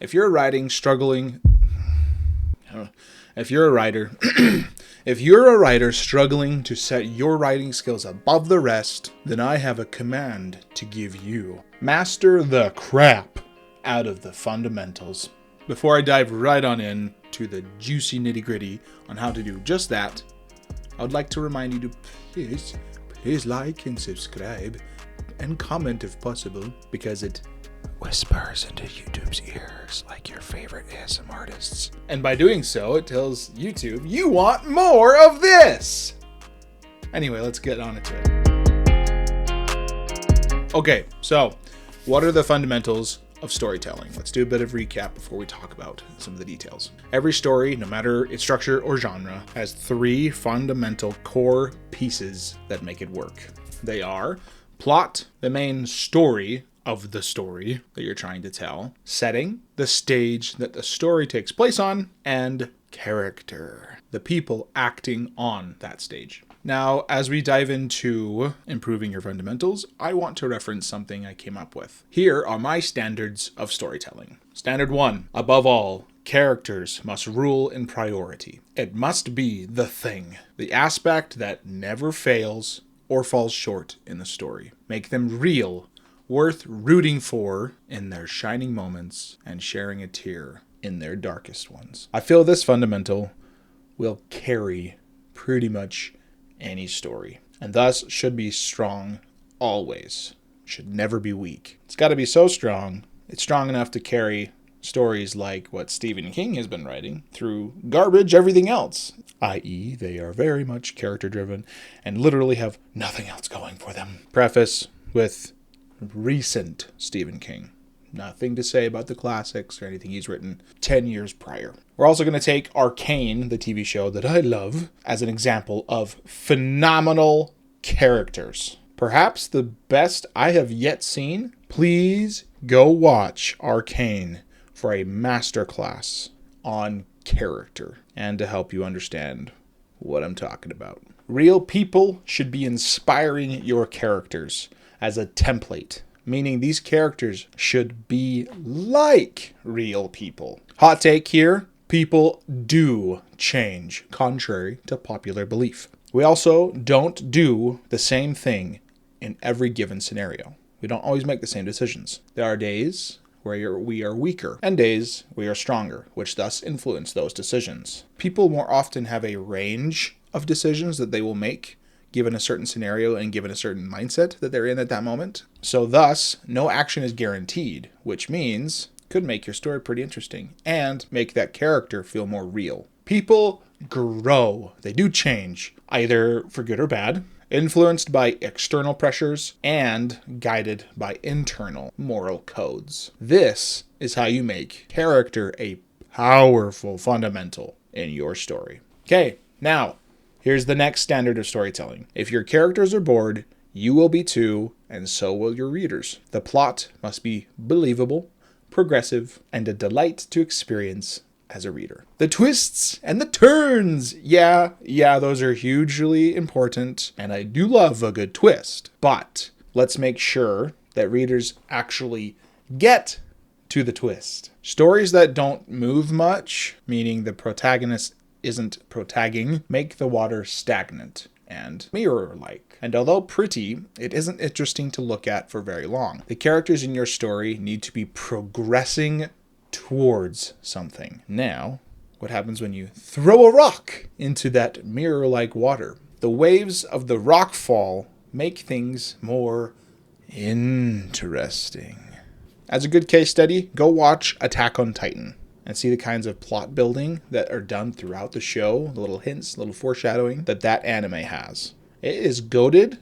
If you're writing struggling, if you're a writer, if you're a writer struggling to set your writing skills above the rest, then I have a command to give you. Master the crap out of the fundamentals. Before I dive right on in to the juicy nitty-gritty on how to do just that, I would like to remind you to please like and subscribe and comment if possible, because it whispers into YouTube's ears like your favorite ASMR artists. And by doing so, it tells YouTube you want more of this! Anyway, let's get on to it. Okay, so what are the fundamentals of storytelling? Let's do a bit of recap before we talk about some of the details. Every story, no matter its structure or genre, has 3 fundamental core pieces that make it work. They are plot, the main story of the story that you're trying to tell, setting, the stage that the story takes place on, and character, the people acting on that stage. Now, as we dive into improving your fundamentals, I want to reference something I came up with. Here are my standards of storytelling. Standard 1, above all, characters must rule in priority. It must be the thing, the aspect that never fails or falls short in the story. Make them real, worth rooting for in their shining moments and sharing a tear in their darkest ones. I feel this fundamental will carry pretty much any story, and thus should be strong always. Should never be weak. It's got to be so strong, it's strong enough to carry stories like what Stephen King has been writing through garbage everything else, i.e. they are very much character driven and literally have nothing else going for them. Preface with recent Stephen King. Nothing to say about the classics or anything he's written 10 years prior. We're also going to take Arcane, the TV show that I love, as an example of phenomenal characters. Perhaps the best I have yet seen. Please go watch Arcane for a masterclass on character and to help you understand what I'm talking about. Real people should be inspiring your characters as a template, meaning these characters should be like real people. Hot take here, people do change, contrary to popular belief. We also don't do the same thing in every given scenario. We don't always make the same decisions. There are days where we are weaker and days we are stronger, which thus influence those decisions. People more often have a range of decisions that they will make given a certain scenario and given a certain mindset that they're in at that moment. So thus, no action is guaranteed, which means could make your story pretty interesting and make that character feel more real. People grow. They do change, either for good or bad, influenced by external pressures and guided by internal moral codes. This is how you make character a powerful fundamental in your story. Okay, now, here's the next standard of storytelling. If your characters are bored, you will be too, and so will your readers. The plot must be believable, progressive, and a delight to experience as a reader. The twists and the turns. Yeah, those are hugely important, and I do love a good twist. But let's make sure that readers actually get to the twist. Stories that don't move much, meaning the protagonist isn't protagging, make the water stagnant and mirror-like. And although pretty, it isn't interesting to look at for very long. The characters in your story need to be progressing towards something. Now, what happens when you throw a rock into that mirror-like water? The waves of the rock fall make things more interesting. As a good case study, go watch Attack on Titan and see the kinds of plot building that are done throughout the show, the little hints, little foreshadowing that anime has. It is goated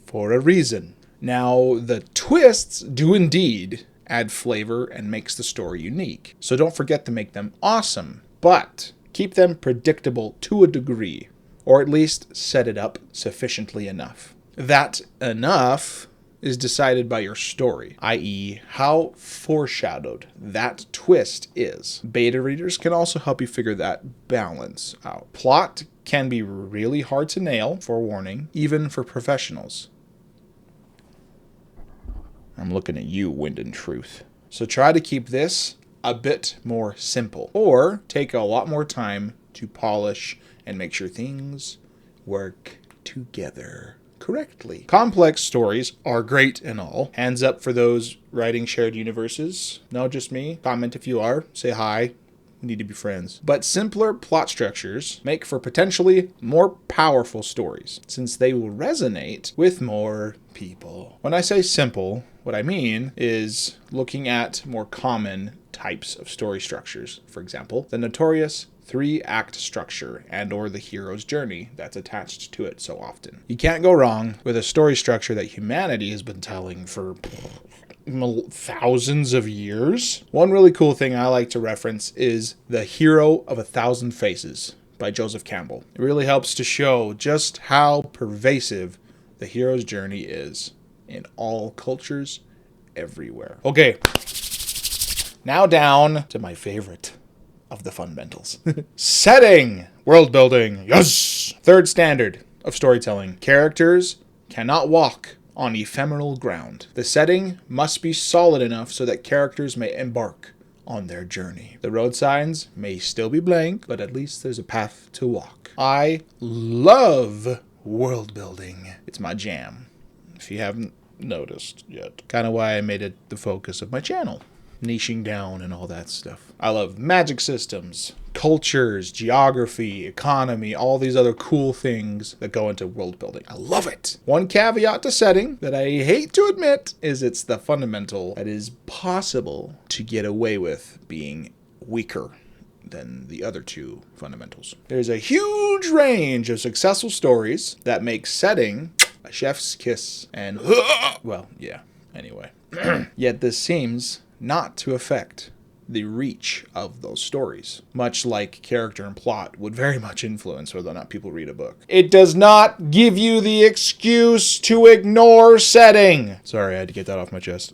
for a reason. Now, the twists do indeed add flavor and makes the story unique. So don't forget to make them awesome, but keep them predictable to a degree, or at least set it up sufficiently enough. That enough is decided by your story, i.e. how foreshadowed that twist is. Beta readers can also help you figure that balance out. Plot can be really hard to nail, forewarning, even for professionals. I'm looking at you, Wind and Truth. So try to keep this a bit more simple, or take a lot more time to polish and make sure things work together correctly. Complex stories are great and all. Hands up for those writing shared universes. No, just me. Comment if you are. Say hi. We need to be friends. But simpler plot structures make for potentially more powerful stories, since they will resonate with more people. When I say simple, what I mean is looking at more common types of story structures. For example, the notorious 3-act structure and or the hero's journey that's attached to it so often. You can't go wrong with a story structure that humanity has been telling for thousands of years. One really cool thing I like to reference is The Hero of 1,000 Faces by Joseph Campbell. It really helps to show just how pervasive the hero's journey is in all cultures everywhere. Okay, now down to my favorite of the fundamentals. Setting. World building. Yes! Third standard of storytelling. Characters cannot walk on ephemeral ground. The setting must be solid enough so that characters may embark on their journey. The road signs may still be blank, but at least there's a path to walk. I love world building. It's my jam, if you haven't noticed yet. Kind of why I made it the focus of my channel. Niching down and all that stuff. I love magic systems, cultures, geography, economy, all these other cool things that go into world building. I love it. One caveat to setting that I hate to admit is it's the fundamental that is possible to get away with being weaker than the other two fundamentals. There's a huge range of successful stories that make setting a chef's kiss and well, yeah, anyway. Yet this seems not to affect the reach of those stories, much like character and plot would very much influence whether or not people read a book. It does not give you the excuse to ignore setting. Sorry, I had to get that off my chest.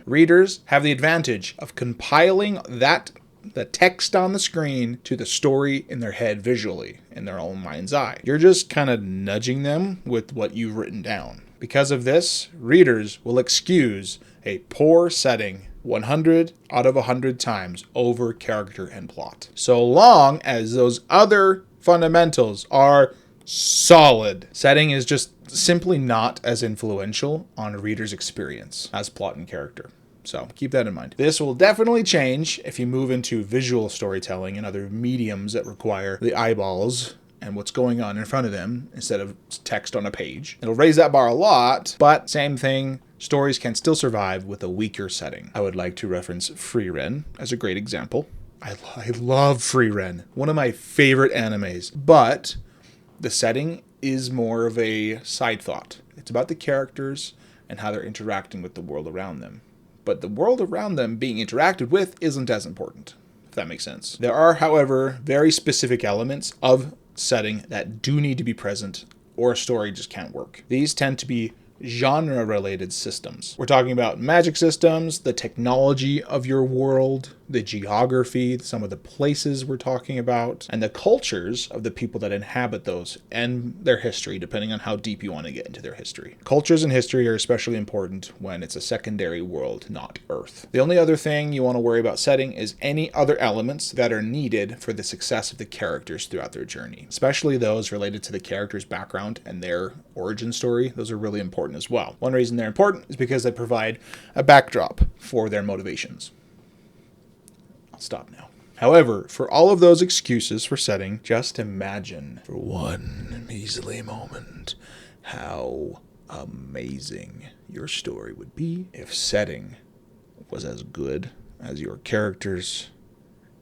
Readers have the advantage of compiling the text on the screen to the story in their head visually, in their own mind's eye. You're just kind of nudging them with what you've written down. Because of this, readers will excuse a poor setting 100 out of 100 times over character and plot, so long as those other fundamentals are solid. Setting is just simply not as influential on a reader's experience as plot and character. So keep that in mind. This will definitely change if you move into visual storytelling and other mediums that require the eyeballs and what's going on in front of them instead of text on a page. It'll raise that bar a lot, but same thing. Stories can still survive with a weaker setting. I would like to reference Free Ren as a great example. I love Free Ren, one of my favorite animes, but the setting is more of a side thought. It's about the characters and how they're interacting with the world around them. But the world around them being interacted with isn't as important, if that makes sense. There are, however, very specific elements of setting that do need to be present or a story just can't work. These tend to be genre-related systems. We're talking about magic systems, the technology of your world, the geography, some of the places we're talking about, and the cultures of the people that inhabit those and their history, depending on how deep you want to get into their history. Cultures and history are especially important when it's a secondary world, not Earth. The only other thing you want to worry about setting is any other elements that are needed for the success of the characters throughout their journey, especially those related to the character's background and their origin story. Those are really important as well. One reason they're important is because they provide a backdrop for their motivations. I'll stop now. However, for all of those excuses for setting, just imagine for one measly moment how amazing your story would be if setting was as good as your characters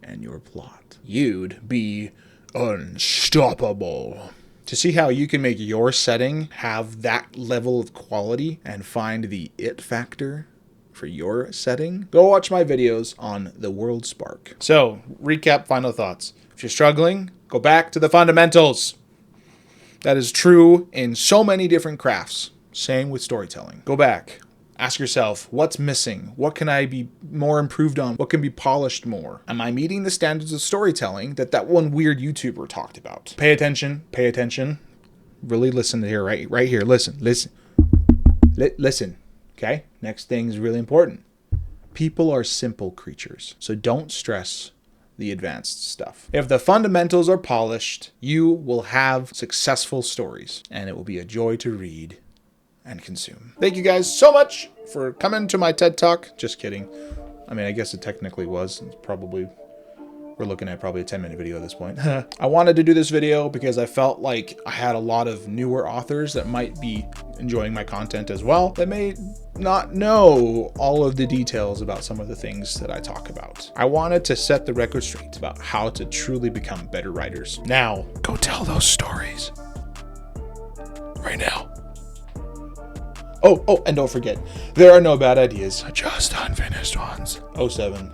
and your plot. You'd be unstoppable. To see how you can make your setting have that level of quality and find the it factor for your setting, go watch my videos on the World Spark. So, recap, final thoughts. If you're struggling, go back to the fundamentals. That is true in so many different crafts. Same with storytelling. Go back. Ask yourself, what's missing? What can I be more improved on? What can be polished more? Am I meeting the standards of storytelling that one weird YouTuber talked about? Pay attention. Pay attention. Really listen to here, right here. Listen. Okay? Next thing is really important. People are simple creatures, so don't stress the advanced stuff. If the fundamentals are polished, you will have successful stories, and it will be a joy to read and consume. Thank you guys so much for coming to my TED Talk. Just kidding. I mean, I guess it technically was. It's probably, we're looking at probably a 10-minute video at this point. I wanted to do this video because I felt like I had a lot of newer authors that might be enjoying my content as well, that may not know all of the details about some of the things that I talk about. I wanted to set the record straight about how to truly become better writers. Now, go tell those stories. Right now. Oh, and don't forget, there are no bad ideas, just unfinished ones. 07.